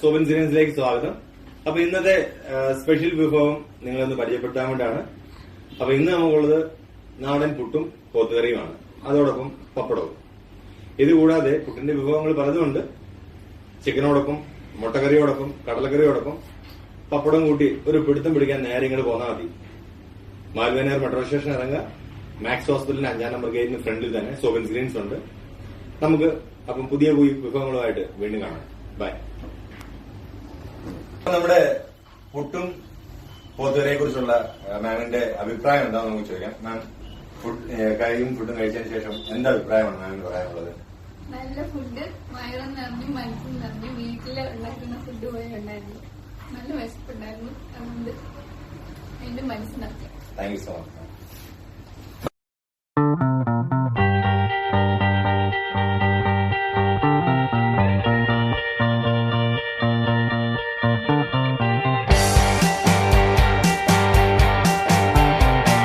സോബൻ സീരിയൻസിലേക്ക് സ്വാഗതം. അപ്പൊ ഇന്നത്തെ സ്പെഷ്യൽ വിഭവം നിങ്ങളൊന്ന് പരിചയപ്പെടുത്താൻ വേണ്ടിയാണ്. അപ്പൊ ഇന്ന് നമുക്കുള്ളത് നാടൻ പുട്ടും പോത്തുകറിയുമാണ്, അതോടൊപ്പം പപ്പടവും. ഇതുകൂടാതെ പുട്ടിന്റെ വിഭവങ്ങൾ പലതുമുണ്ട്. ചിക്കനോടൊപ്പം, മുട്ടക്കറിയോടൊപ്പം, കടലക്കറിയോടൊപ്പം പപ്പടം കൂട്ടി ഒരു പിടുത്തം പിടിക്കാൻ നേരെ ഇങ്ങോട്ട് പോന്നാൽ മതി. മാൽവേനർ മെട്രോ സ്റ്റേഷൻ ഇറങ്ങുക. മാക്സ് ഹോസ്പിറ്റലിന്റെ 5-ാം നമ്പർ ഗേറ്റിന് ഫ്രണ്ടിൽ തന്നെ സോബൻ സീരിയൻസ് ഉണ്ട്. നമുക്ക് അപ്പം പുതിയ വിഭവങ്ങളുമായിട്ട് വീണ്ടും കാണാം. ബൈ. നമ്മുടെ പുട്ടും പോത്തുകറിയെ കുറിച്ചുള്ള മാമിന്റെ അഭിപ്രായം എന്താണെന്ന് നമുക്ക് ചോദിക്കാം. മാം, കറിയും ഫുഡും കഴിച്ചതിന് ശേഷം എന്താ അഭിപ്രായമാണ് മാമിന് പറയാനുള്ളത്? നല്ല ഫുഡ്, വയറും നിറഞ്ഞു മനസ്സും നിറഞ്ഞു. വീട്ടില് ഉണ്ടാക്കുന്ന ഫുഡ് പോലെ ഉണ്ടായിരുന്നു. നല്ല വിശപ്പുണ്ടായിരുന്നു. അതുകൊണ്ട് എന്റെ മനസ്സ് നിറഞ്ഞു. Thank you so much.